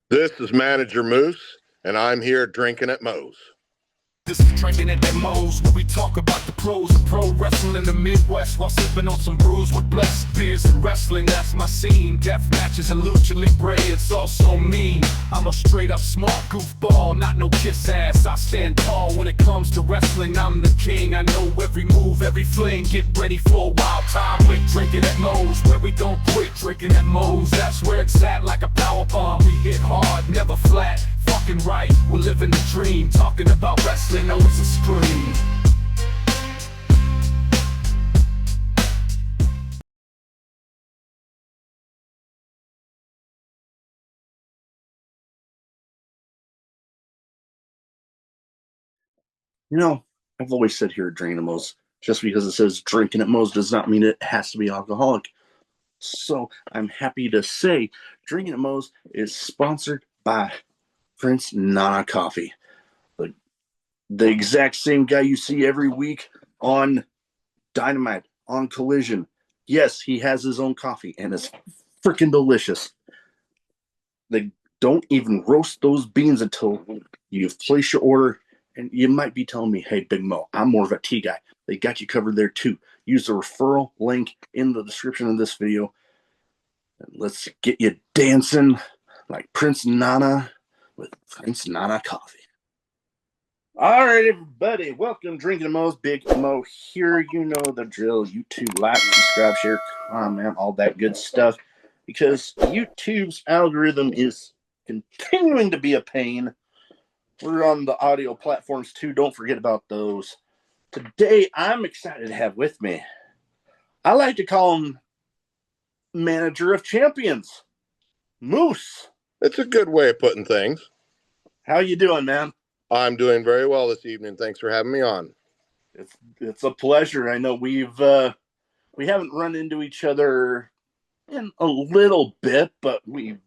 This is Manager Moose, and I'm here drinking at Moe's. This is Drinkin at Demos, where we talk about the pros of pro wrestling in the Midwest while sipping on some brews with blessed beers and wrestling. That's my scene. Death matches and lucha libre, it's also mean. I'm a straight up smart goofball, not no kiss ass. I stand tall when it comes to wrestling. I'm the king. I know every move, every fling. Get ready for a wild time with Drinkin at Moe's, where we don't quit. Drinkin at Moe's, that's where it's at, like a power bomb. We hit hard, never flat. Fucking right, we're living the dream. Talking about wrestling, always a scream. You know, I've always said here at Drinkinatmos, just because it says drinking at Moe's does not mean it has to be alcoholic. So I'm happy to say Drinking at Moe's is sponsored by Prince Nana Coffee. The exact same guy you see every week on Dynamite, on Collision. Yes, he has his own coffee, and it's freaking delicious. They don't even roast those beans until you've placed your order. And you might be telling me, hey, Big Mo, I'm more of a tea guy. They got you covered there too. Use the referral link in the description of this video. And let's get you dancing like Prince Nana with Prince Nana Coffee. All right, everybody. Welcome to Drinking Mo's. Big Mo here. You know the drill. YouTube, like, subscribe, share, comment, all that good stuff. Because YouTube's algorithm is continuing to be a pain. We're on the audio platforms too. Don't forget about those. Today, I'm excited to have with me, I like to call him Manager of Champions, Moose. It's a good way of putting things. How you doing, man? I'm doing very well this evening. Thanks for having me on. It's a pleasure. I know we haven't run into each other in a little bit, but we've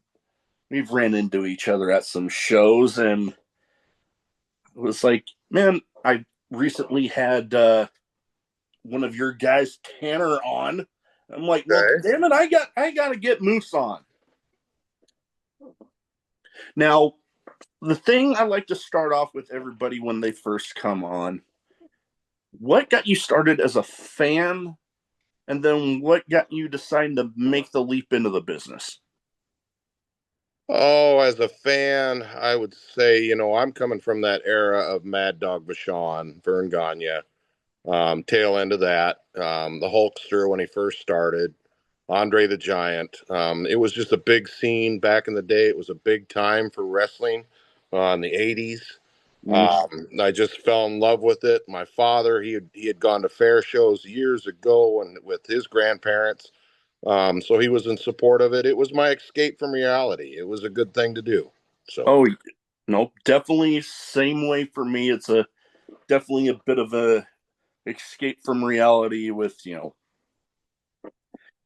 ran into each other at some shows, and it was like, man, I recently had one of your guys, Tanner, on. I'm like, well, Okay. damn it, I got to get Moose on. Now, the thing I like to start off with everybody when they first come on, what got you started as a fan, and then what got you deciding to make the leap into the business? Oh, as a fan, I would say, I'm coming from that era of Mad Dog Vachon, Vern Gagne, tail end of that, the Hulkster when he first started, Andre the Giant. It was just a big scene back in the day. It was a big time for wrestling in the 80s. I just fell in love with it. My father, he had gone to fair shows years ago and with his grandparents. So he was in support of it. It was my escape from reality. It was a good thing to do. So, Oh, no, definitely same way for me. It's definitely a bit of a escape from reality with,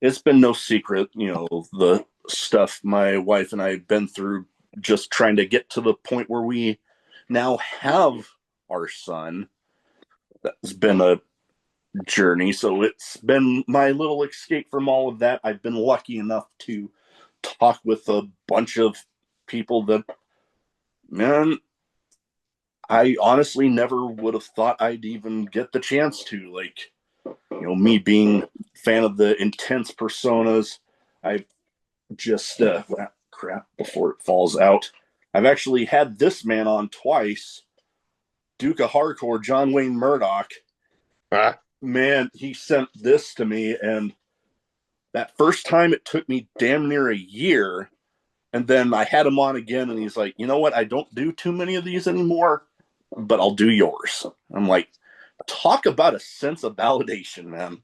it's been no secret, the stuff my wife and I have been through just trying to get to the point where we now have our son. That's been a journey. So it's been my little escape from all of that. I've been lucky enough to talk with a bunch of people that, man, I honestly never would have thought I'd even get the chance to. Like, me being a fan of the intense personas, I've just, crap, before it falls out. I've actually had this man on twice, Duke of Hardcore, John Wayne Murdoch. Man, he sent this to me, and that first time it took me damn near a year. And then I had him on again, and he's like, you know what? I don't do too many of these anymore, but I'll do yours. I'm like, talk about a sense of validation, man.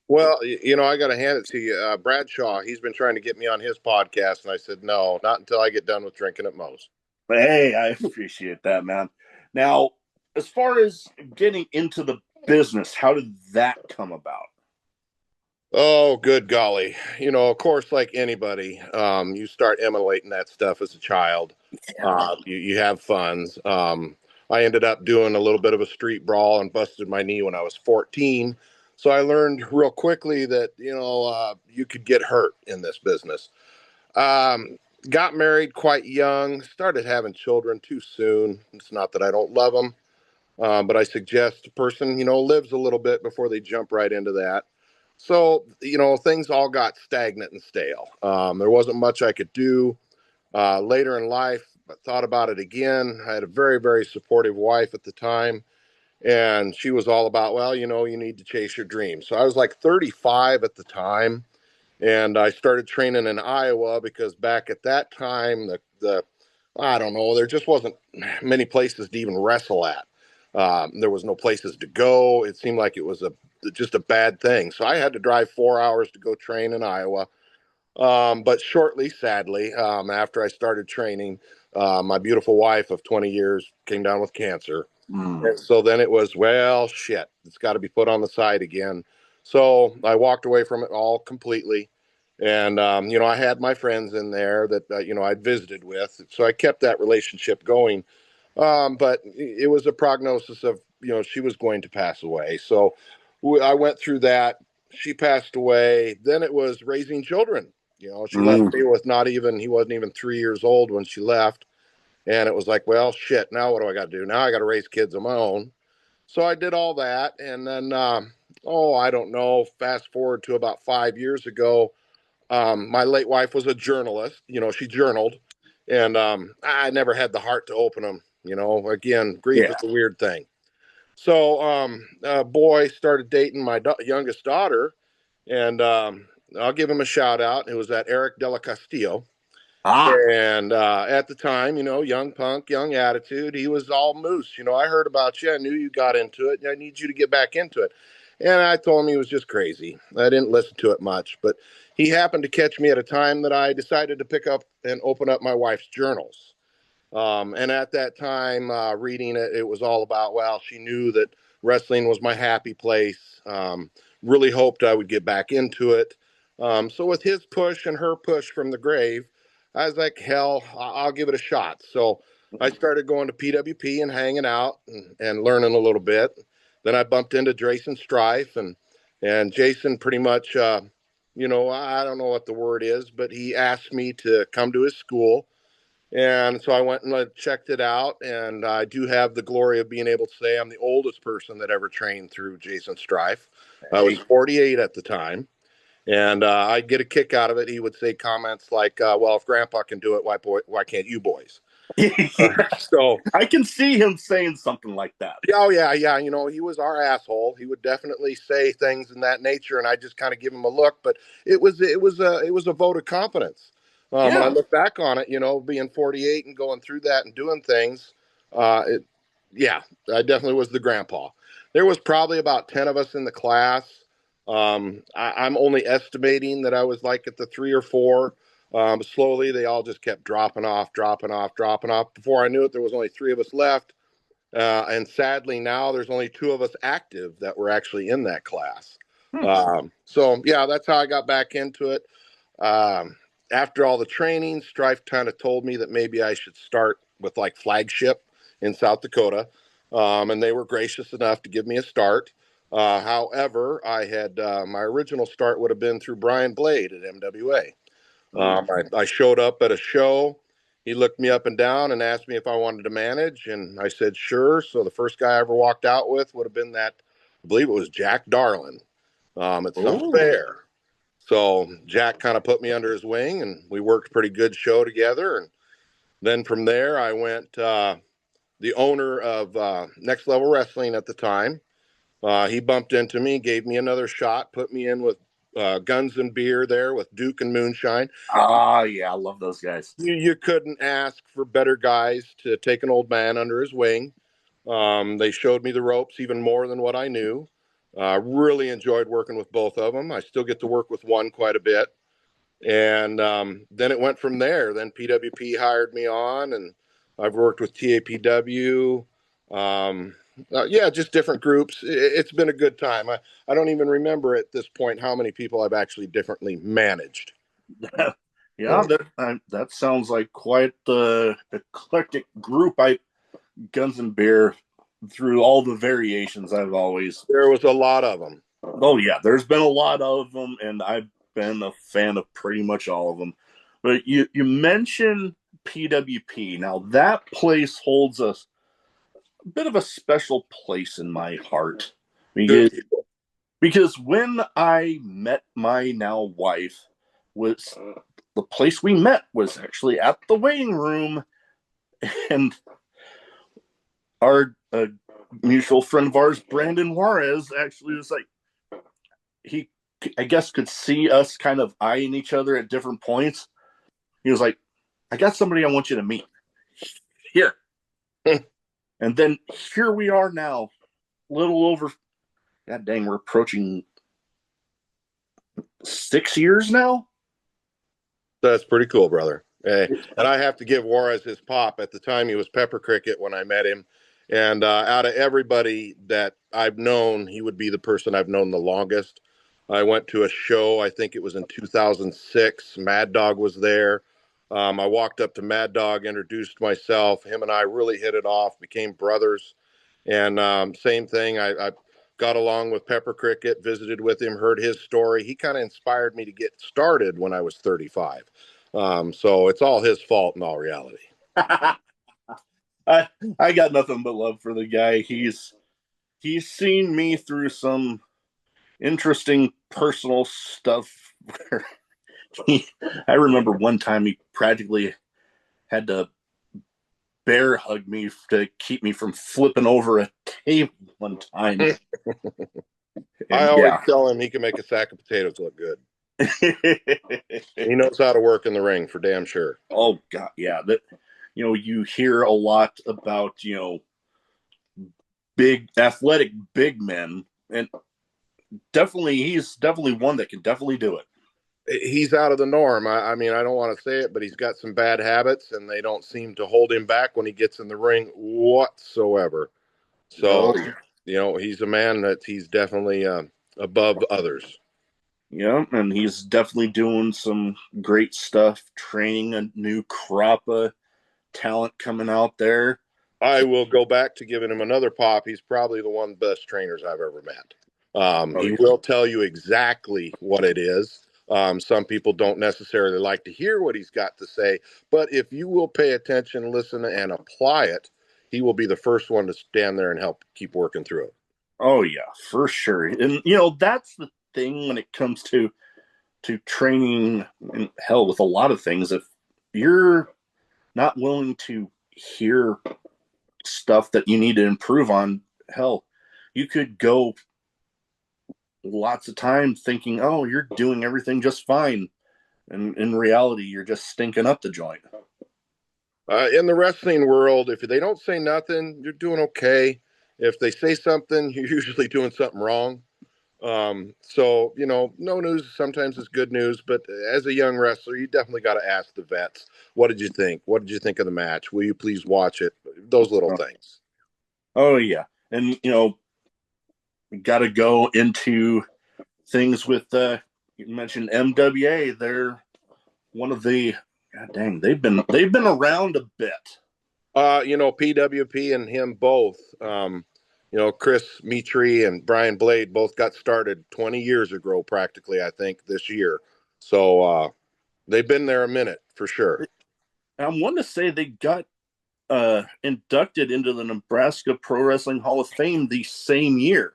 well, I got to hand it to you. Bradshaw, he's been trying to get me on his podcast, and I said, no, not until I get done with Drinking at Moe's. Hey, I appreciate that, man. Now, as far as getting into the business, how did that come about? Oh, good golly. Of course, like anybody, you start emulating that stuff as a child. You have funds. I ended up doing a little bit of a street brawl and busted my knee when I was 14. So I learned real quickly that, you could get hurt in this business. got married quite young, started having children too soon. It's not that I don't love them, but I suggest a person, lives a little bit before they jump right into that. So, things all got stagnant and stale. There wasn't much I could do. Later in life, I thought about it again. I had a very, very supportive wife at the time, and she was all about, well, you need to chase your dreams. So I was like 35 at the time, and I started training in Iowa because back at that time, the I don't know, there just wasn't many places to even wrestle at. There was no places to go. It seemed like it was just a bad thing. So I had to drive 4 hours to go train in Iowa. But shortly, sadly, after I started training, my beautiful wife of 20 years came down with cancer. Mm. And so then it was, well, shit, it's got to be put on the side again. So I walked away from it all completely. And, I had my friends in there that, I'd visited with. So I kept that relationship going. But it was a prognosis of, she was going to pass away. So I went through that. She passed away. Then it was raising children. She left Mm. me with he wasn't even 3 years old when she left. And it was like, well, shit, now what do I got to do? Now I got to raise kids of my own. So I did all that. And then, I don't know, fast forward to about 5 years ago, my late wife was a journalist. She journaled. And I never had the heart to open them. Again, grief Yeah. is a weird thing. So a boy started dating my youngest daughter. And I'll give him a shout out. It was that Eric Della Castillo. Ah. And at the time, young punk, young attitude, he was all moose. I heard about you. I knew you got into it. And I need you to get back into it. And I told him he was just crazy. I didn't listen to it much. But he happened to catch me at a time that I decided to pick up and open up my wife's journals. And at that time, reading it, it was all about, well, she knew that wrestling was my happy place. Really hoped I would get back into it. So with his push and her push from the grave, I was like, hell, I'll give it a shot. So I started going to PWP and hanging out and learning a little bit. Then I bumped into Jason Strife, and Jason pretty much, I don't know what the word is, but he asked me to come to his school. And so I went and checked it out, and I do have the glory of being able to say I'm the oldest person that ever trained through Jason Strife. I was Hey. 48 at the time, and I'd get a kick out of it. He would say comments like, "Well, if Grandpa can do it, why can't you boys?" So I can see him saying something like that. oh yeah, yeah. He was our asshole. He would definitely say things in that nature, and I just kind of give him a look. But it was a vote of confidence. When I Yeah. look back on it, being 48 and going through that and doing things, yeah, I definitely was the grandpa. There was probably about 10 of us in the class. I'm only estimating that I was like at the three or four. Slowly, they all just kept dropping off, dropping off, dropping off. Before I knew it, there was only three of us left. And sadly, now there's only two of us active that were actually in that class. Hmm. So, yeah, that's how I got back into it. After all the training, Strife kind of told me that maybe I should start with like Flagship in South Dakota. And they were gracious enough to give me a start. However, I had my original start would have been through Brian Blade at MWA. I showed up at a show. He looked me up and down and asked me if I wanted to manage, and I said sure. So the first guy I ever walked out with would have been that, I believe it was Jack Darlin, at some Oh. fair. So Jack kind of put me under his wing, and we worked a pretty good show together. And then from there, I went. The owner of Next Level Wrestling at the time, he bumped into me, gave me another shot, put me in with Guns and Beer there with Duke and Moonshine. Ah, yeah, I love those guys. You couldn't ask for better guys to take an old man under his wing. They showed me the ropes even more than what I knew. Really enjoyed working with both of them. I still get to work with one quite a bit. And then it went from there. Then PWP hired me on, and I've worked with TAPW. Yeah, just different groups. It's been a good time. I don't even remember at this point how many people I've actually differently managed. Yeah, that sounds like quite the eclectic group. Guns and Beer, through all the variations I've always. There was a lot of them. Oh yeah, there's been a lot of them, and I've been a fan of pretty much all of them. But you mentioned PWP. Now that place holds a bit of a special place in my heart Good because people. when I met my now wife, was the place we met was actually at the waiting room, and our mutual friend of ours, Brandon Juarez, actually was like, he, I guess, could see us kind of eyeing each other at different points. He was like, I got somebody I want you to meet here. And then here we are now, little over, god dang, we're approaching 6 years now. That's pretty cool, brother. Hey, and I have to give Juarez his pop. At the time, he was Pepper Cricket when I met him. And out of everybody that I've known, he would be the person I've known the longest. I went to a show, I think it was in 2006. Mad Dog was there. I walked up to Mad Dog, introduced myself. Him and I really hit it off, became brothers. And same thing, I got along with Pepper Cricket, visited with him, heard his story. He kind of inspired me to get started when I was 35. So it's all his fault in all reality. I I got nothing but love for the guy. He's seen me through some interesting personal stuff. I remember one time he practically had to bear hug me to keep me from flipping over a table one time. I And always yeah. tell him he can make a sack of potatoes look good. He knows how to work in the ring for damn sure. Oh god, yeah. That, you hear a lot about, big athletic big men, and definitely he's definitely one that can definitely do it. He's out of the norm. I mean, I don't want to say it, but he's got some bad habits, and they don't seem to hold him back when he gets in the ring whatsoever. Oh So, yeah. he's a man that he's definitely above others. Yeah, and he's definitely doing some great stuff, training a new crop of talent coming out there. I will go back to giving him another pop. He's probably the one of the best trainers I've ever met. Oh He yeah. will tell you exactly what it is. Some people don't necessarily like to hear what he's got to say, but if you will pay attention, listen, and apply it, he will be the first one to stand there and help keep working through it. Oh yeah, for sure. And that's the thing when it comes to training, and hell, with a lot of things. If you're not willing to hear stuff that you need to improve on, hell, you could go lots of time thinking, oh, you're doing everything just fine. And in reality, you're just stinking up the joint. In the wrestling world, if they don't say nothing, you're doing okay. If they say something, you're usually doing something wrong. So, no news sometimes is good news, but as a young wrestler, you definitely got to ask the vets, what did you think? What did you think of the match? Will you please watch it? Those little things. Oh, yeah. And, got to go into things with, you mentioned MWA. They're one of the, god dang, they've been around a bit. PWP and him both, Chris Mitri and Brian Blade both got started 20 years ago, practically, I think, this year. So they've been there a minute for sure. I want to say they got inducted into the Nebraska Pro Wrestling Hall of Fame the same year,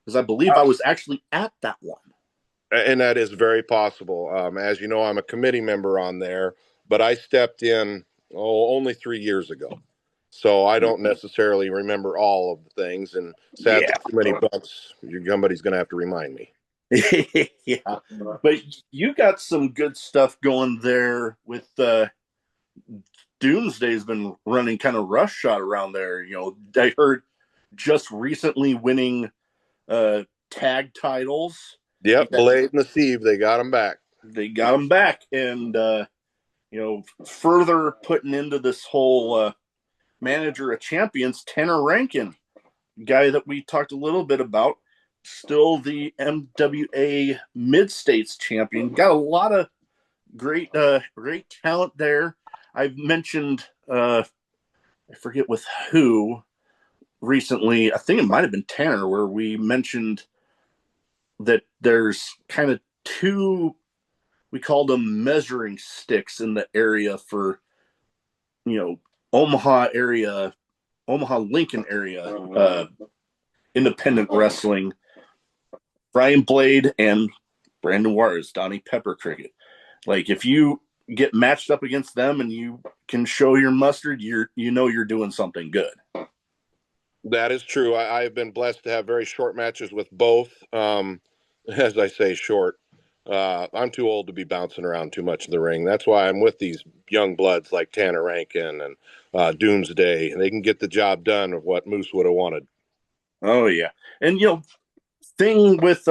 because I believe I was actually at that one. And that is very possible. As you know, I'm a committee member on there, but I stepped in only 3 years ago. So I don't necessarily remember all of the things. And sadly, Yeah. too many bumps, somebody's going to have to remind me. Yeah. But you got some good stuff going there with Doomsday's been running kind of rush shot around there. I heard just recently winning tag titles. Yep, Blade and the Steve, they got them back. They got them back, and further putting into this whole manager of champions, Tanner Rankin, guy that we talked a little bit about, still the MWA Mid States champion. Got a lot of great talent there. I've mentioned, I forget with who recently. I think it might have been Tanner, where we mentioned that there's kind of two we called them measuring sticks in the area for, you know, Omaha area, Omaha Lincoln area, independent wrestling. Brian Blade and Brandon Juarez, Donnie Pepper Cricket. Like if you get matched up against them and you can show your mustard, you're doing something good. That is true. I've been blessed to have very short matches with both. As I say, short. I'm too old to be bouncing around too much in the ring. That's why I'm with these young bloods like Tanner Rankin and Doomsday. They can get the job done of what Moose would have wanted. Oh yeah, and thing with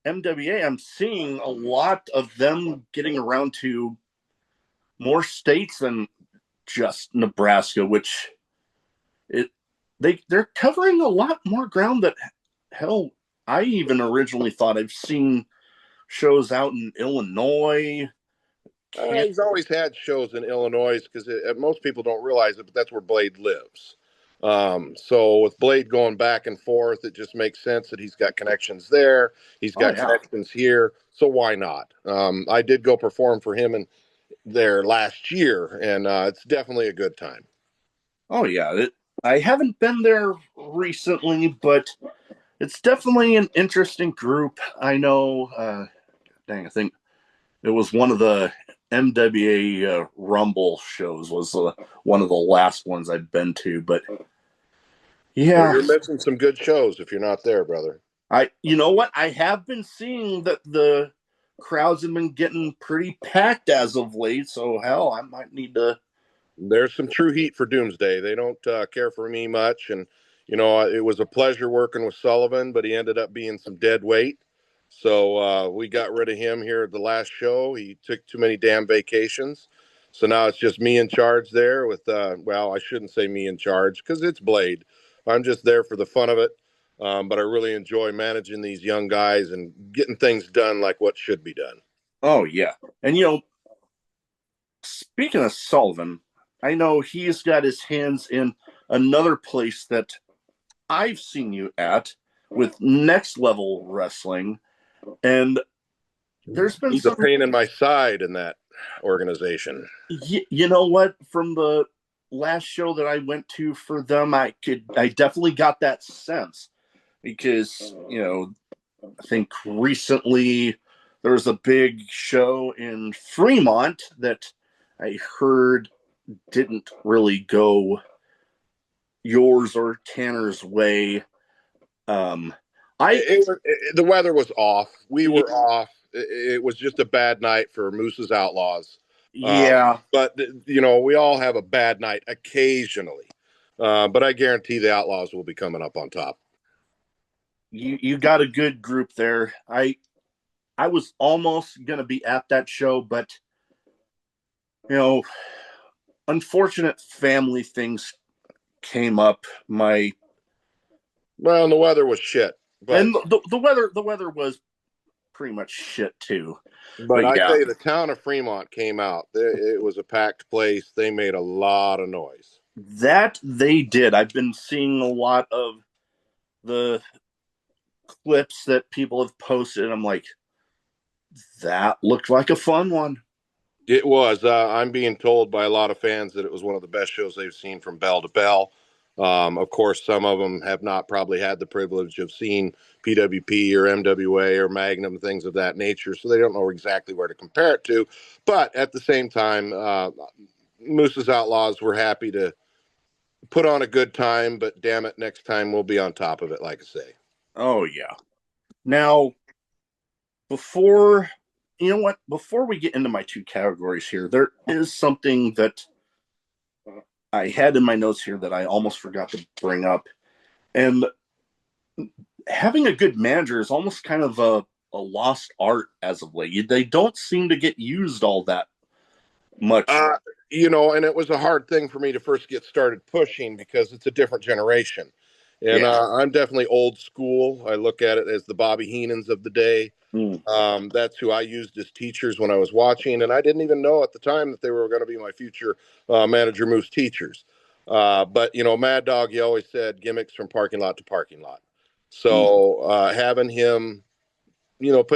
MWA, I'm seeing a lot of them getting around to more states than just Nebraska, which it they're covering a lot more ground that hell I even originally thought I've seen shows out in Illinois. He's always had shows in Illinois because most people don't realize it, but that's where Blade lives. So with Blade going back and forth, it just makes sense that he's got connections there. He's Oh got yeah. connections here. So why not? I did go perform for him in there last year, and it's definitely a good time. Oh yeah. I haven't been there recently, but it's definitely an interesting group. I know. I think it was one of the MWA Rumble shows was one of the last ones I've been to, but Well, yeah, you're missing some good shows if you're not there, brother. you know what? I have been seeing that the crowds have been getting pretty packed as of late, so hell, I might need to. There's some true heat for Doomsday. They don't care for me much, and it was a pleasure working with Sullivan, but he ended up being some dead weight. So we got rid of him here at the last show. He took too many damn vacations. So now it's just me in charge there with, well, I shouldn't say me in charge because it's Blade. I'm just there for the fun of it. But I really enjoy managing these young guys and getting things done like what should be done. Oh yeah, and speaking of Sullivan, I know he's got his hands in another place that I've seen you at with Next Level Wrestling, and there's been He's a some. pain in my side in that organization. You know what? From the last show that I went to for them, I definitely got that sense because I think recently there was a big show in Fremont that I heard didn't really go yours or Tanner's way. Um, I The weather was off. We were off. It was just a bad night for Moose's Outlaws. Yeah, But we all have a bad night occasionally. But I guarantee the Outlaws will be coming up on top. you got a good group there. I was almost gonna be at that show, but you know, unfortunate family things came up. Well, and the weather was shit. But And the weather was pretty much shit too. but But I tell yeah, you, the town of Fremont came out. It was a packed place. They made a lot of noise. that they did. I've been seeing a lot of the clips that people have posted. I'm like, that looked like a fun one. It was. I'm being told by a lot of fans that it was one of the best shows they've seen from bell to bell. Of course, some of them have not probably had the privilege of seeing PWP or MWA or Magnum, things of that nature, so they don't know exactly where to compare it to. But at the same time, Moose's Outlaws were happy to put on a good time, but damn it, next time we'll be on top of it, like I say. Oh yeah. Now, before before we get into my two categories here, there is something that I had in my notes here that I almost forgot to bring up. And having a good manager is almost kind of a lost art as of late. They don't seem to get used all that much. And it was a hard thing for me to first get started pushing because it's a different generation. And Yeah. I'm definitely old school. I look at it as the Bobby Heenans of the day. Mm. That's who I used as teachers when I was watching, and I didn't even know at the time that they were going to be my future manager moose teachers. But Mad Dog, he always said gimmicks from parking lot to parking lot. So having him,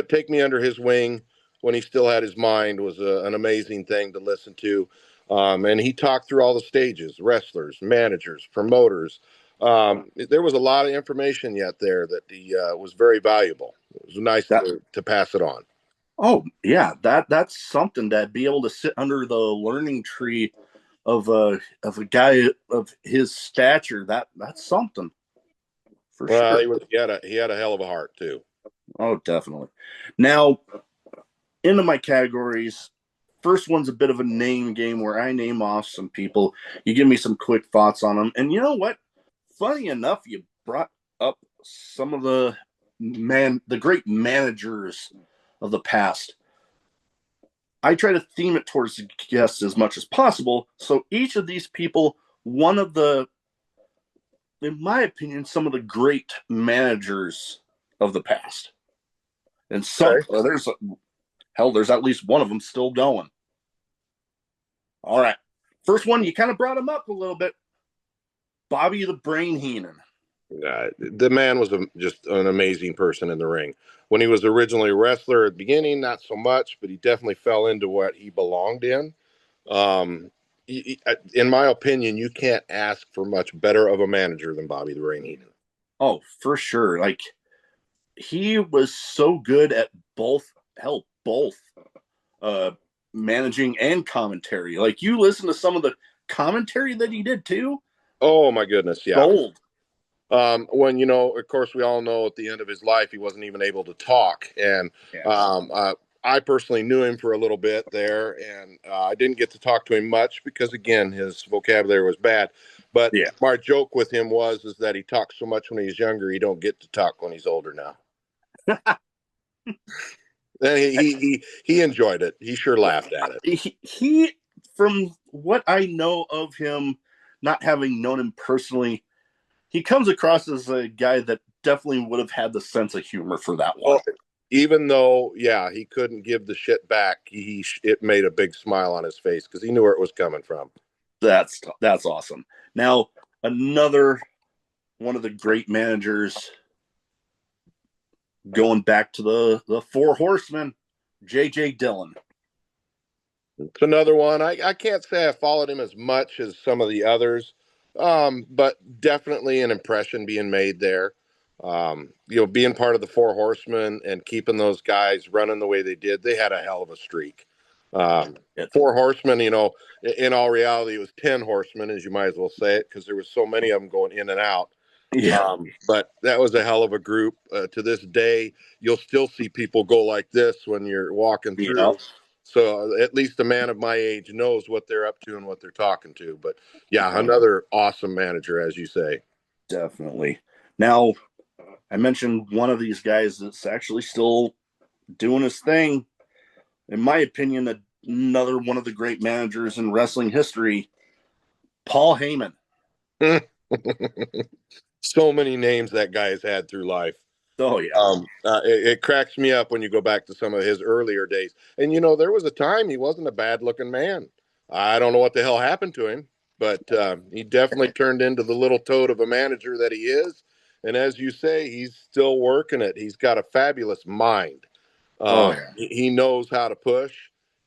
take me under his wing, when he still had his mind was an amazing thing to listen to. And he talked through all the stages, wrestlers, managers, promoters. There was a lot of information yet there that he was very valuable. It was nice That to pass it on. Oh yeah, that's something, that be able to sit under the learning tree of a guy of his stature. That's something for Well, sure. he had a hell of a heart too. Oh, definitely. Now, into my categories. First one's a bit of a name game where I name off some people. You give me some quick thoughts on them. And you know what? Funny enough, you brought up some of the great managers of the past. I try to theme it towards the guests as much as possible. So each of these people, one of the, in my opinion, some of the great managers of the past. And some, Okay. there's at least one of them still going. All right. First one, you kind of brought him up a little bit. Bobby the Brain Heenan. The man was just an amazing person in the ring. When he was originally a wrestler at the beginning, not so much, but he definitely fell into what he belonged in. Um, in my opinion, you can't ask for much better of a manager than Bobby the Brain Heenan. Oh, for sure. Like, he was so good at both uh, managing and commentary. Like, you listen to some of the commentary that he did too. Oh my goodness, yeah. Gold. When of course, we all know at the end of his life he wasn't even able to talk, and Yeah. I personally knew him for a little bit there, and I didn't get to talk to him much because again his vocabulary was bad. But Yeah. my joke with him was that he talked so much when he's younger, he don't get to talk when he's older now. And he enjoyed it. He sure laughed at it. He, from what I know of him, not having known him personally, he comes across as a guy that definitely would have had the sense of humor for that one. Well, even though, yeah, he couldn't give the shit back, it made a big smile on his face because he knew where it was coming from. That's awesome. Now, another one of the great managers, going back to the Four Horsemen, J.J. Dillon. It's another one. I can't say I followed him as much as some of the others, but definitely an impression being made there. Being part of the Four Horsemen and keeping those guys running the way they did, they had a hell of a streak. Four Horsemen, in all reality, it was 10 horsemen, as you might as well say it, because there was so many of them going in and out. Yeah. But that was a hell of a group. To this day, you'll still see people go like this when you're walking through. Yeah. So at least a man of my age knows what they're up to and what they're talking to. But yeah, Yeah. another awesome manager, as you say. Definitely. Now, I mentioned one of these guys that's actually still doing his thing. In my opinion, another one of the great managers in wrestling history, Paul Heyman. So many names that guy has had through life. Oh, yeah. It cracks me up when you go back to some of his earlier days. And, there was a time he wasn't a bad looking man. I don't know what the hell happened to him, but he definitely turned into the little toad of a manager that he is. And as you say, he's still working it. He's got a fabulous mind. Yeah. He knows how to push.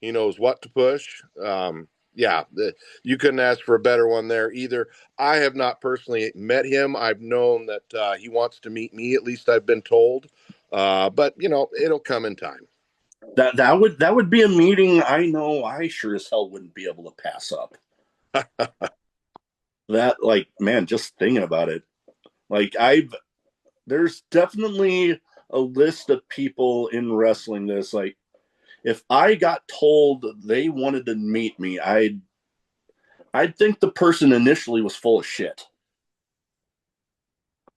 He knows what to push. You couldn't ask for a better one there either. I have not personally met him. I've known that he wants to meet me. At least I've been told. But it'll come in time. That would be a meeting I know I sure as hell wouldn't be able to pass up. That, like, man, just thinking about it, like, there's definitely a list of people in wrestling that's like, if I got told they wanted to meet me, I'd think the person initially was full of shit.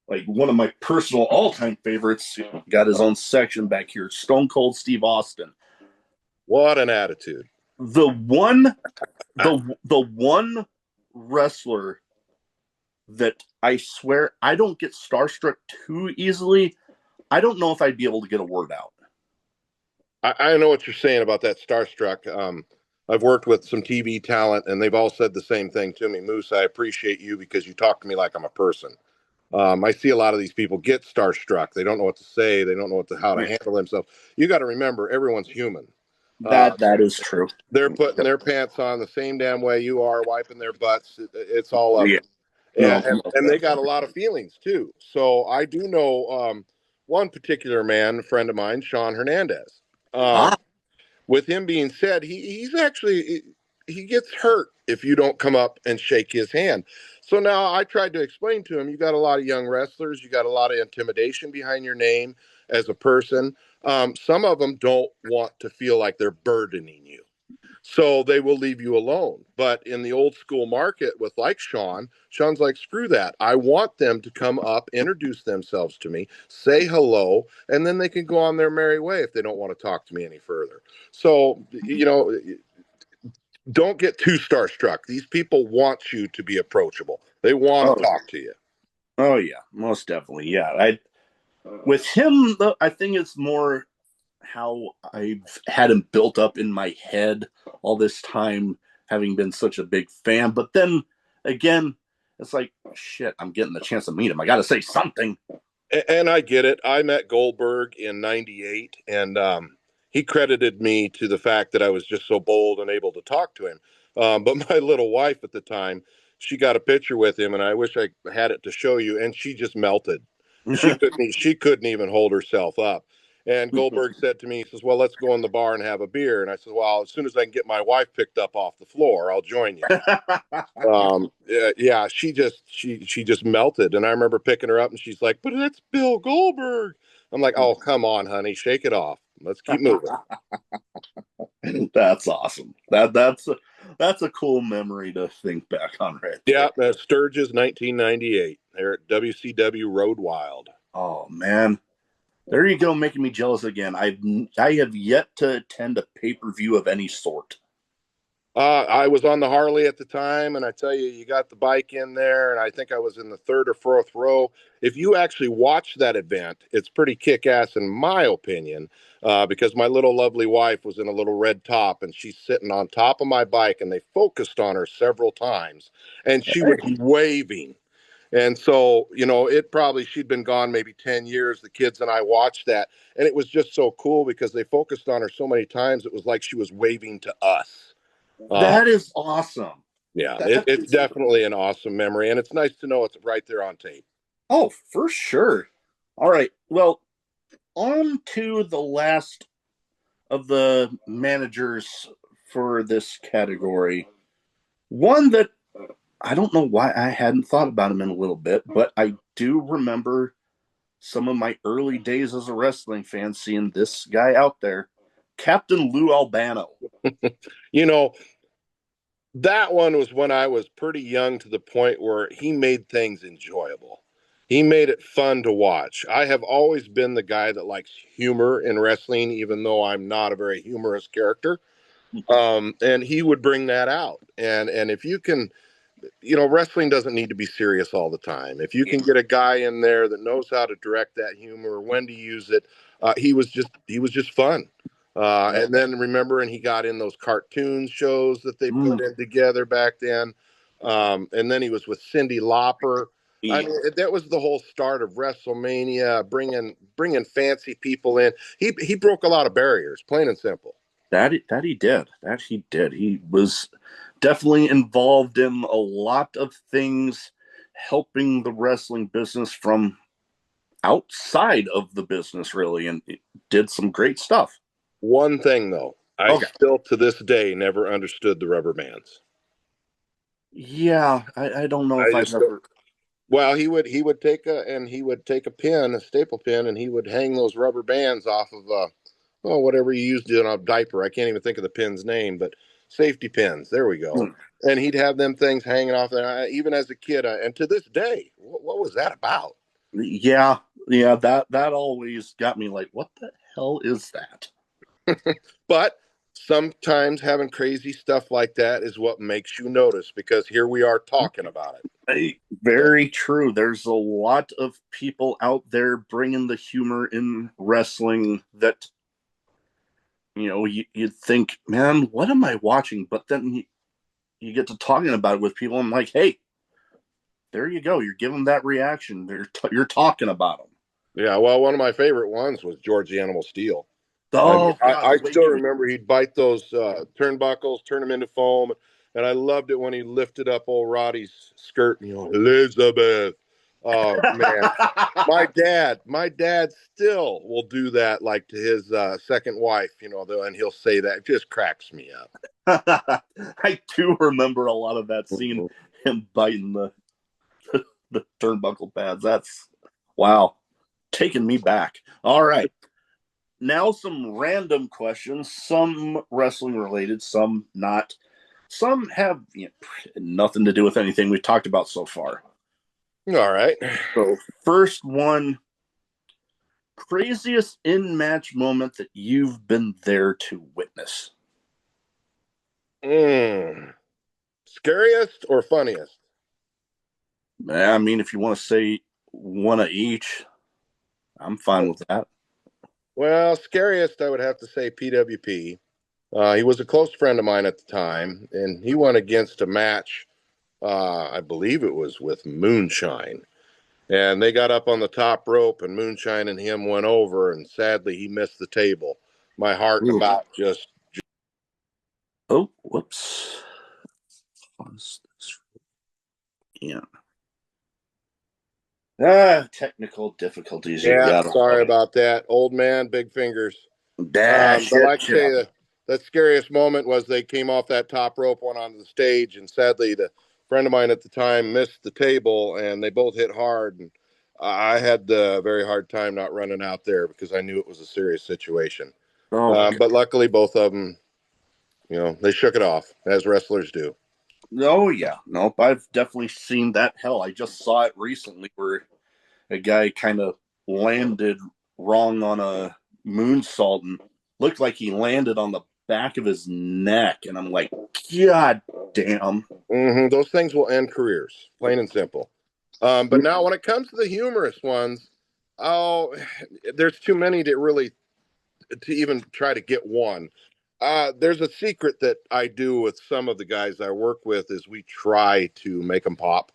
Like, one of my personal all-time favorites, got his own section back here, Stone Cold Steve Austin. What an attitude. The one wrestler that I swear I don't get starstruck too easily. I don't know if I'd be able to get a word out. I know what you're saying about that starstruck. I've worked with some TV talent, and they've all said the same thing to me. Moose, I appreciate you because you talk to me like I'm a person. I see a lot of these people get starstruck. They don't know what to say. They don't know how to handle themselves. You got to remember, everyone's human. Uh, That is true. they're putting their pants on the same damn way you are, wiping their butts. It's all of Yeah. it. No. And they got a lot of feelings too. So I do know one particular man, a friend of mine, Sean Hernandez. Ah. With him being said, he's actually he gets hurt if you don't come up and shake his hand. So now I tried to explain to him, you got a lot of young wrestlers, you got a lot of intimidation behind your name as a person. Some of them don't want to feel like they're burdening you. So they will leave you alone. But in the old school market with like Sean's like, screw that. I want them to come up, introduce themselves to me, say hello, and then they can go on their merry way if they don't want to talk to me any further. So, don't get too starstruck. These people want you to be approachable. They want to Oh. talk to you. Oh yeah. Most definitely. Yeah. I with him though, I think it's more how I've had him built up in my head all this time, having been such a big fan. But then again, it's like, shit, I'm getting the chance to meet him. I got to say something. And I get it. I met Goldberg in '98, and he credited me to the fact that I was just so bold and able to talk to him. But my little wife at the time, she got a picture with him, and I wish I had it to show you, and she just melted. She couldn't even hold herself up. And Goldberg said to me, he says, "Well, let's go in the bar and have a beer." And I said, "Well, as soon as I can get my wife picked up off the floor, I'll join you." Yeah, she just melted. And I remember picking her up and she's like, "But that's Bill Goldberg." I'm like, "Oh, come on, honey, shake it off. Let's keep moving." That's awesome. That's a cool memory to think back on right Yeah, there. Sturgis 1998. They're at WCW Road Wild. Oh man, there you go, making me jealous again. I have yet to attend a pay per view of any sort. I was on the Harley at the time, and I tell you, you got the bike in there, and I think I was in the third or fourth row. If you actually watch that event, it's pretty kick ass, in my opinion, because my little lovely wife was in a little red top, and she's sitting on top of my bike, and they focused on her several times, and she would be waving. And so, it probably, she'd been gone maybe 10 years. The kids and I watched that, and it was just so cool because they focused on her so many times. It was like she was waving to us. Uh, That is awesome. yeah, That it's is definitely an awesome memory, and it's nice to know it's right there on tape. Oh, for sure. All right. Well, on to the last of the managers for this category. One that I don't know why I hadn't thought about him in a little bit, but I do remember some of my early days as a wrestling fan seeing this guy out there, Captain Lou Albano. You know, that one was when I was pretty young to the point where he made things enjoyable. He made it fun to watch. I have always been the guy that likes humor in wrestling, even though I'm not a very humorous character. And he would bring that out. And if you can, wrestling doesn't need to be serious all the time. If you can get a guy in there that knows how to direct that humor, when to use it, he was just fun. And then remember, and he got in those cartoon shows that they put in together back then. And then he was with Cyndi Lauper. I mean, that was the whole start of WrestleMania, bringing fancy people in. He broke a lot of barriers, plain and simple. That he did. That he did. He was definitely involved in a lot of things, helping the wrestling business from outside of the business, really, and did some great stuff. One thing though, I Okay. still to this day never understood the rubber bands. Yeah, I don't know I if I've just don't. ever. Well, he would take a pin, a staple pin, and he would hang those rubber bands off of whatever you used in a diaper. I can't even think of the pin's name, but safety pins. There we go. And he'd have them things hanging off there. Even as a kid, and to this day, what was that about? Yeah, that always got me like, what the hell is that? But sometimes having crazy stuff like that is what makes you notice, because here we are talking about it. Very true. There's a lot of people out there bringing the humor in wrestling that you'd think, man, what am I watching? But then you get to talking about it with people. I'm like, hey, there you go. You're giving that reaction. You're talking about them. Yeah, well, one of my favorite ones was George the Animal Steel. Oh God, I the way still he was. remember he'd bite those turnbuckles, turn them into foam, and I loved it when he lifted up old Roddy's skirt and Elizabeth. Oh man, my dad still will do that, like to his second wife, though, and he'll say that. It just cracks me up. I do remember a lot of that scene, Mhm. him biting the turnbuckle pads. That's wow, taking me back. All right, now some random questions, some wrestling related, some not. Some have nothing to do with anything we've talked about so far. All right. So, first one, craziest in match moment that you've been there to witness. Mm. Scariest or funniest? I mean, if you want to say one of each, I'm fine with that. Well, scariest, I would have to say PWP. He was a close friend of mine at the time, and he went against a match. I believe it was with Moonshine. And they got up on the top rope, and Moonshine and him went over, and sadly, he missed the table. My heart Ooh. about just. Oh, whoops. Yeah. Technical difficulties. You Yeah, got sorry it. about that. Old man, big fingers. Dash But it, like I say, Jeff. the scariest moment was they came off that top rope, went onto the stage, and sadly, the friend of mine at the time missed the table, and they both hit hard. And I had a very hard time not running out there because I knew it was a serious situation. Oh, But luckily, both of them, they shook it off as wrestlers do. oh yeah. Nope. I've definitely seen that. Hell, I just saw it recently where a guy kind of landed wrong on a moonsault and looked like he landed on the back of his neck. And I'm like, God damn. Those things will end careers, plain and simple. But now, when it comes to the humorous ones, oh, there's too many to even try to get one. There's a secret that I do with some of the guys I work with is we try to make them pop.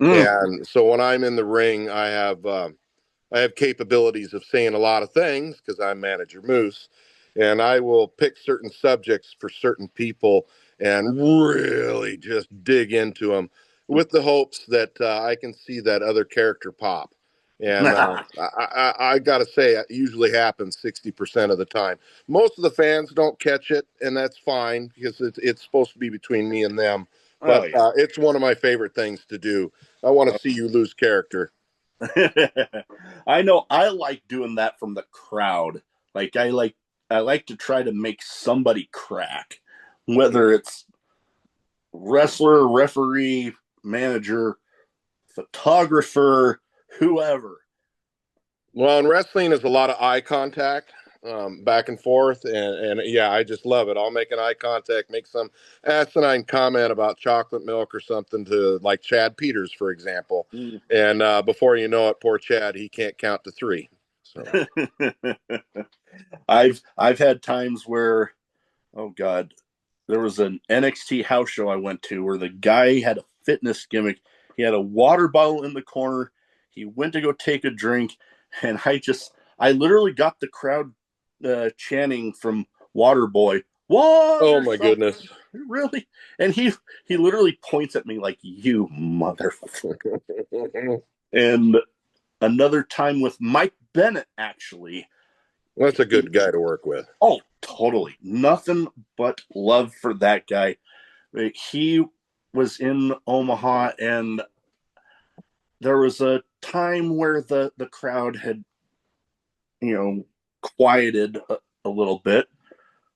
Mm. And so when I'm in the ring, I have capabilities of saying a lot of things because I'm manager Moose, and I will pick certain subjects for certain people and really just dig into them with the hopes that I can see that other character pop. And I got to say, it usually happens 60% of the time. Most of the fans don't catch it, and that's fine because it's supposed to be between me and them. Oh, But yeah. it's one of my favorite things to do. I want to see you lose character. I know I like doing that from the crowd. Like I like to try to make somebody crack, whether it's wrestler, referee, manager, photographer, whoever. Well, in wrestling is a lot of eye contact, back and forth, and yeah, I just love it. I'll make an eye contact, make some asinine comment about chocolate milk or something to like Chad Peters, for example, Mm. and before you know it, poor Chad, he can't count to three. So I've had times where, oh God, there was an NXT house show I went to where the guy had a fitness gimmick. He had a water bottle in the corner. He went to go take a drink, and I literally got the crowd chanting from Waterboy, oh water my something. goodness. Really? And he literally points at me like, you motherfucker. And another time with Mike Bennett, actually. That's a good guy to work with. Oh, totally. Nothing but love for that guy. He was in Omaha, and there was a time where the crowd had, quieted a little bit.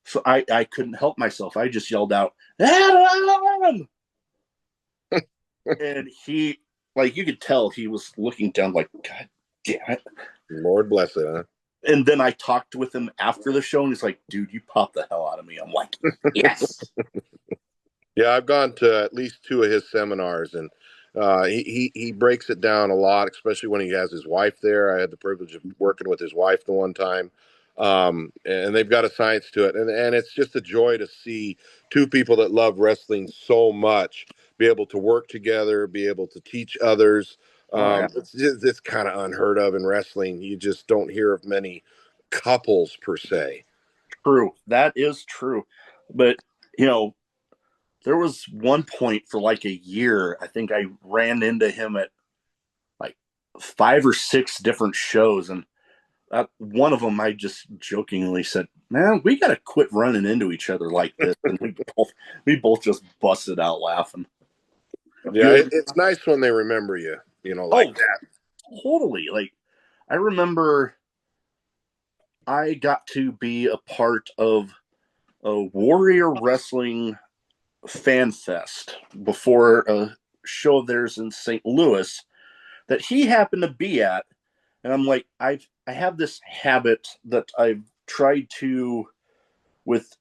So I couldn't help myself. I just yelled out, Adam! And he, like, you could tell he was looking down, like, God damn it. Lord bless it, huh? And then I talked with him after the show, and he's like, dude, you popped the hell out of me. I'm like, yes. Yeah, I've gone to at least two of his seminars, and he breaks it down a lot, especially when he has his wife there. I had the privilege of working with his wife the one time, and they've got a science to it, and it's just a joy to see two people that love wrestling so much be able to work together, be able to teach others. Oh, yeah. It's kind of unheard of in wrestling. You just don't hear of many couples per se. true. That is true. But, you know, there was one point for like a year, I think I ran into him at like 5 or 6 different shows. And one of them, I just jokingly said, "Man, we got to quit running into each other like this." And we both just busted out laughing. Yeah, Good. it's nice when they remember you, like Oh, that. totally. Like, I remember I got to be a part of a Warrior Wrestling fan fest before a show of theirs in St. Louis that he happened to be at. And I'm like, I have this habit that I've tried to with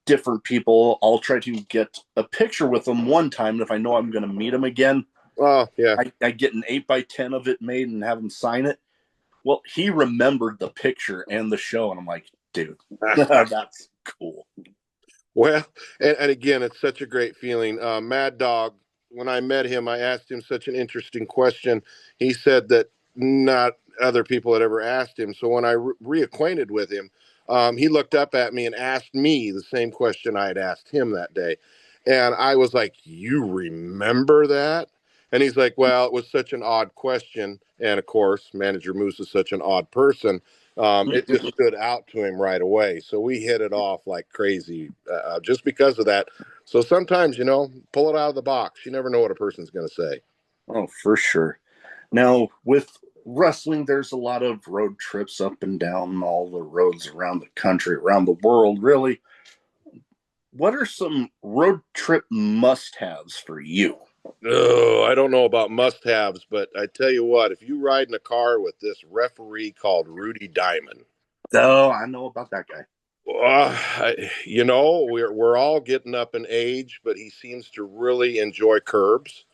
different people. I'll try to get a picture with them one time, and if I know I'm going to meet them again, Oh, yeah. I get an 8x10 of it made and have them sign it. Well, he remembered the picture and the show, and I'm like, dude, that's cool. Well, and again, it's such a great feeling. Mad Dog, when I met him, I asked him such an interesting question. He said that not other people had ever asked him. So when I reacquainted with him, he looked up at me and asked me the same question I had asked him that day. And I was like, "You remember that?" And he's like, "Well, it was such an odd question." And of course, Manager Moose is such an odd person. It just stood out to him right away. So we hit it off like crazy just because of that. So sometimes, pull it out of the box. You never know what a person's going to say. Oh, for sure. Now, with wrestling, there's a lot of road trips up and down all the roads around the country, around the world, really. What are some road trip must haves for you? Oh, I don't know about must haves, but I tell you what, if you ride in a car with this referee called Rudy Diamond, Oh, I know about that guy. we're all getting up in age, but he seems to really enjoy curbs.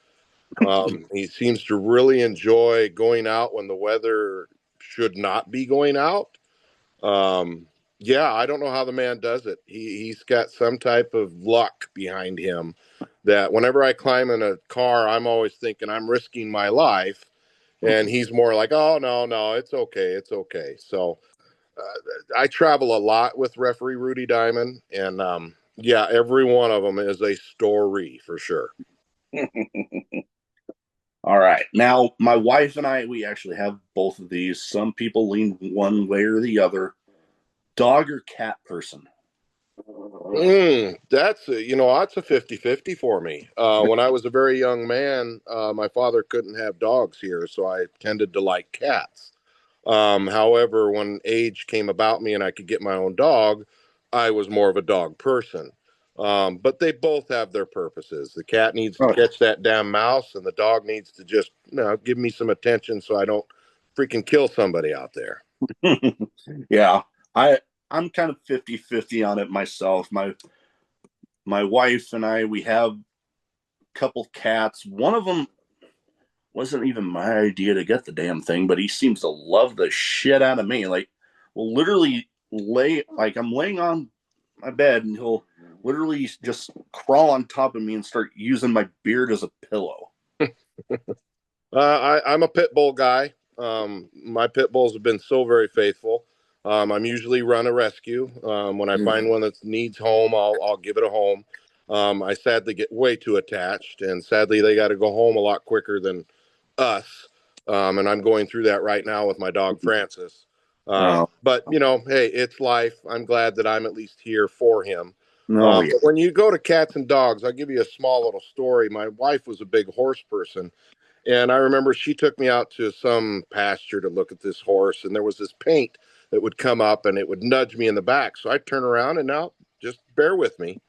He seems to really enjoy going out when the weather should not be going out. Um, yeah, I don't know how the man does it. He's got some type of luck behind him that whenever I climb in a car, I'm always thinking I'm risking my life, and he's more like, "Oh no, no, it's okay, it's okay." So I travel a lot with referee Rudy Diamond, and yeah, every one of them is a story for sure. All right. Now, my wife and I, we actually have both of these. Some people lean one way or the other. Dog or cat person? That's a 50-50 for me. When I was a very young man, my father couldn't have dogs here, so I tended to like cats. However, when age came about me and I could get my own dog, I was more of a dog person. But they both have their purposes. The cat needs to Oh, catch that damn mouse, and the dog needs to just, give me some attention so I don't freaking kill somebody out there. yeah. I'm kind of 50-50 on it myself. My wife and I, we have a couple cats. One of them wasn't even my idea to get the damn thing, but he seems to love the shit out of me. Like, will literally I'm laying on my bed and he'll literally just crawl on top of me and start using my beard as a pillow. I'm a pit bull guy. My pit bulls have been so very faithful. I'm usually run a rescue. When I find one that needs home, I'll give it a home. I sadly get way too attached, and sadly they got to go home a lot quicker than us. And I'm going through that right now with my dog Francis. Oh, But hey, it's life. I'm glad that I'm at least here for him. no, yeah. But when you go to cats and dogs, I'll give you a small little story. My wife was a big horse person, and I remember she took me out to some pasture to look at this horse, and there was this paint that would come up and it would nudge me in the back. So I'd turn around and now, just bear with me,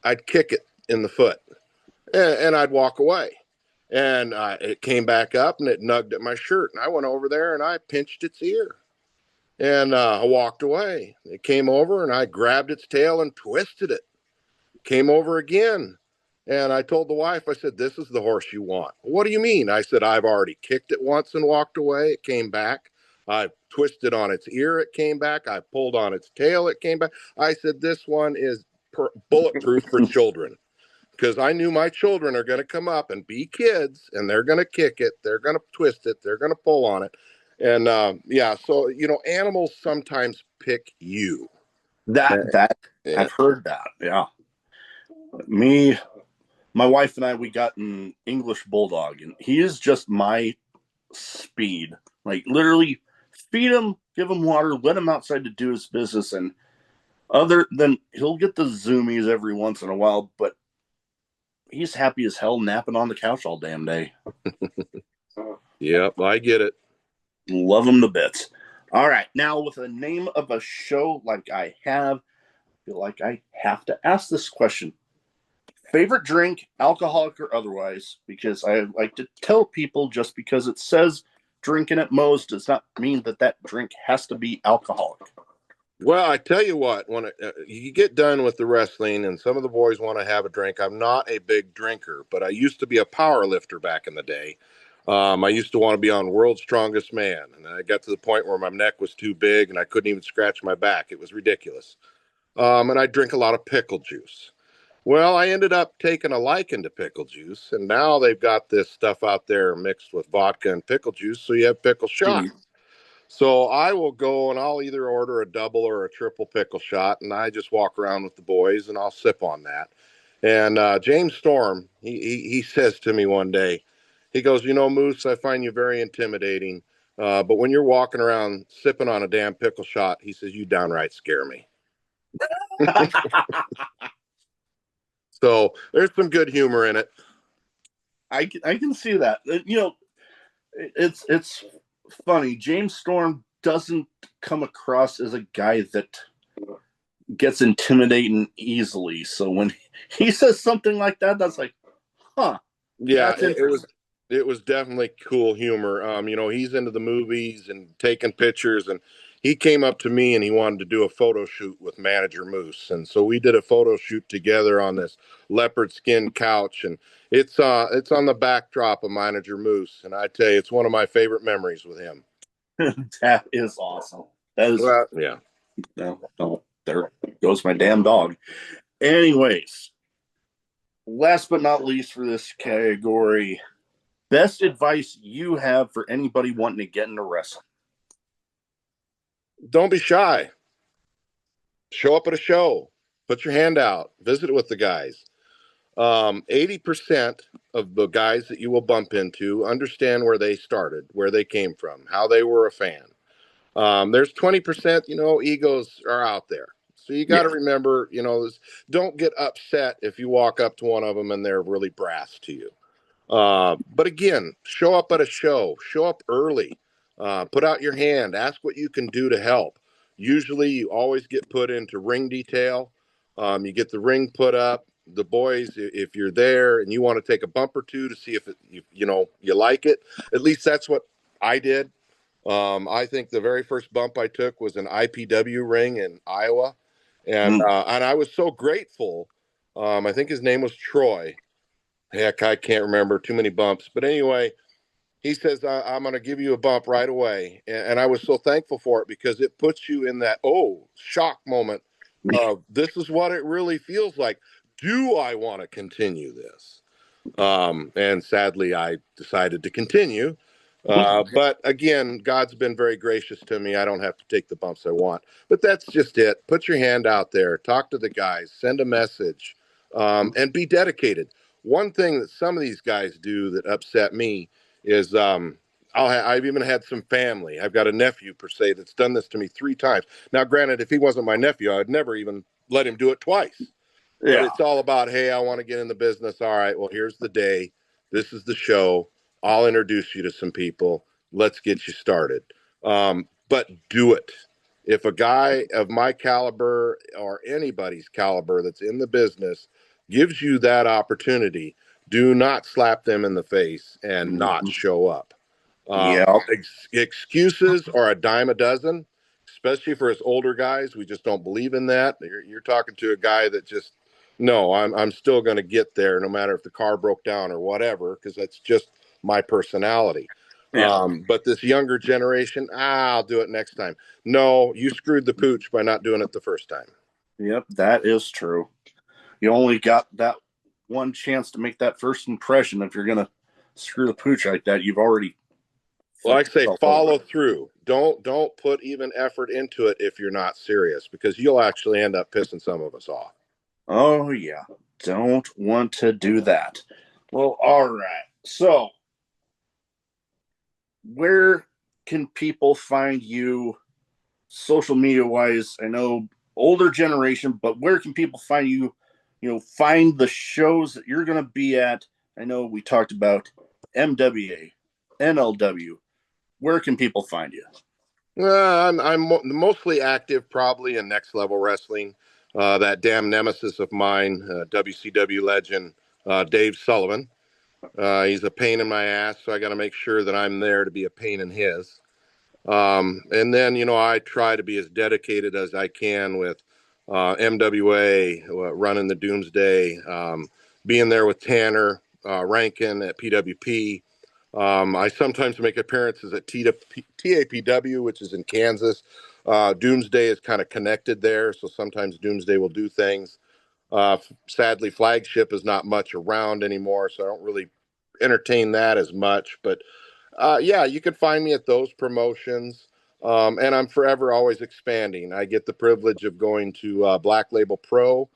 I'd kick it in the foot and I'd walk away. And it came back up and it nugged at my shirt. And I went over there and I pinched its ear. And I walked away. It came over and I grabbed its tail and twisted it. Came over again. And I told the wife, I said, "This is the horse you want." "What do you mean?" I said, "I've already kicked it once and walked away. It came back. I twisted on its ear. It came back. I pulled on its tail. It came back." I said, "This one is bulletproof for children." Because I knew my children are going to come up and be kids and they're going to kick it. They're going to twist it. They're going to pull on it. And yeah, so, animals sometimes pick you. That Yeah. I've heard that. Yeah. Me, my wife and I, we got an English bulldog, and he is just my speed. Like literally, feed him, give him water, let him outside to do his business, and other than he'll get the zoomies every once in a while, but he's happy as hell napping on the couch all damn day. Yep, I get it. Love him to bits. All right, now with the name of a show like I have, I feel like I have to ask this question. Favorite drink, alcoholic or otherwise, because I like to tell people just because it says drinking at Moe's does not mean that that drink has to be alcoholic. Well, I tell you what, when you get done with the wrestling and some of the boys want to have a drink, I'm not a big drinker, but I used to be a power lifter back in the day. I used to want to be on World's Strongest Man, and I got to the point where my neck was too big and I couldn't even scratch my back. It was ridiculous. And I drink a lot of pickle juice. Well, I ended up taking a liking to pickle juice, and now they've got this stuff out there mixed with vodka and pickle juice, so you have pickle shot. Mhm. So I will go and I'll either order a double or a triple pickle shot, and I just walk around with the boys and I'll sip on that. And James Storm, he says to me one day, he goes, you know, Moose, I find you very intimidating, but when you're walking around sipping on a damn pickle shot, he says, you downright scare me. So there's some good humor in it. I can see that. You know, it's funny. James Storm doesn't come across as a guy that gets intimidating easily. So when he says something like that, that's like, huh, Yeah, that's interesting. it was definitely cool humor. You know, he's into the movies and taking pictures, and he came up to me and he wanted to do a photo shoot with manager Moose, and so we did a photo shoot together on this leopard skin couch, and it's on the backdrop of manager Moose, and I tell you, it's one of my favorite memories with him. That is awesome. That is Well, yeah. no, there goes my damn dog. Anyways, last but not least for this category, best advice you have for anybody wanting to get into wrestling. Don't be shy. Show up at a show. Put your hand out. Visit with the guys. 80% of the guys that you will bump into understand where they started, where they came from, how they were a fan. There's 20%, you know, egos are out there. So you got to remember, you know, don't get upset if you walk up to one of them and they're really brass to you. But again, show up at a show up early, put out your hand, ask what you can do to help. Usually, you always get put into ring detail. You get the ring put up. The boys, if you're there and you want to take a bump or two to see if you know you like it, at least that's what I did. I think the very first bump I took was an IPW ring in Iowa, and I was so grateful. I think his name was Troy. Heck, I can't remember, too many bumps. But anyway, he says, I'm going to give you a bump right away. And I was so thankful for it because it puts you in that, shock moment of this is what it really feels like. Do I want to continue this? And sadly, I decided to continue. But again, God's been very gracious to me. I don't have to take the bumps I want. But that's just it. Put your hand out there, talk to the guys, send a message, and be dedicated. One thing that some of these guys do that upset me is I've even had some family. I've got a nephew, per se, that's done this to me 3 times. Now, granted, if he wasn't my nephew, I'd never even let him do it twice. But Yeah. it's all about, hey, I want to get in the business. All right, well, here's the day. This is the show. I'll introduce you to some people. Let's get you started. But do it. If a guy of my caliber or anybody's caliber that's in the business gives you that opportunity, do not slap them in the face and not show up. Yeah. Excuses are a dime a dozen, especially for us older guys. We just don't believe in that. You're talking to a guy that just, no, I'm still going to get there no matter if the car broke down or whatever, because that's just my personality. Yeah. But this younger generation, I'll do it next time. No, you screwed the pooch by not doing it the first time. Yep. That is true. You only got that one chance to make that first impression. If you're gonna screw the pooch like that, you've already Like I say, Felt all follow right. through. Don't put even effort into it if you're not serious, because you'll actually end up pissing some of us off. Oh yeah, don't want to do that. Well, all right. So, where can people find you social media wise? I know older generation, but where can people find you? Find the shows that you're going to be at. I know we talked about MWA, NLW. Where can people find you? I'm mostly active, probably in next level wrestling. That damn nemesis of mine, WCW legend Dave Sullivan. He's a pain in my ass, so I got to make sure that I'm there to be a pain in his. And then, I try to be as dedicated as I can with MWA, running the Doomsday, being there with Tanner, Rankin at PWP. I sometimes make appearances at TAPW, which is in Kansas. Doomsday is kind of connected there, so sometimes Doomsday will do things. Sadly, Flagship is not much around anymore, so I don't really entertain that as much. But yeah, you can find me at those promotions. And I'm forever always expanding. I get the privilege of going to Black Label Pro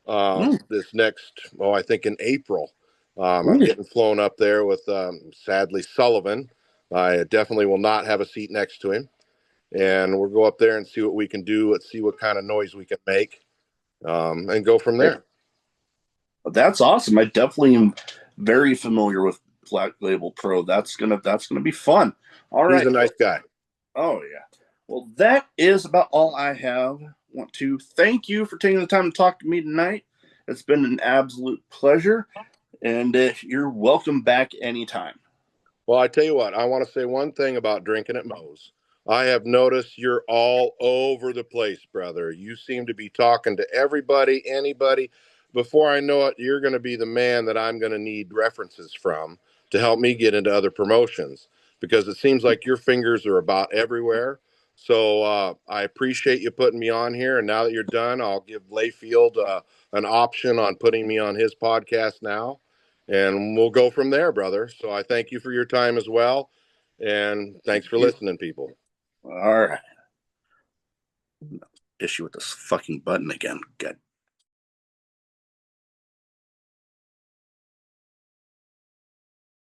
Mm, this next, I think in April. I'm ooh, getting flown up there with, sadly, Sullivan. I definitely will not have a seat next to him. And we'll go up there and see what we can do. Let's see what kind of noise we can make, and go from great. there. That's awesome. I definitely am very familiar with Black Label Pro. That's gonna be fun. All He's right. a nice guy. Oh yeah. Well, that is about all I have. Want to thank you for taking the time to talk to me tonight. It's been an absolute pleasure, and you're welcome back anytime. Well, I tell you what, I want to say one thing about drinking at Moe's. I have noticed you're all over the place, brother. You seem to be talking to everybody, anybody. Before I know it, you're going to be the man that I'm going to need references from to help me get into other promotions, because it seems like your fingers are about everywhere. So I appreciate you putting me on here. And now that you're done, I'll give Layfield an option on putting me on his podcast now, and we'll go from there, brother. So I thank you for your time as well. And thanks Thank for you. listening, people. All right. Issue with this fucking button again. God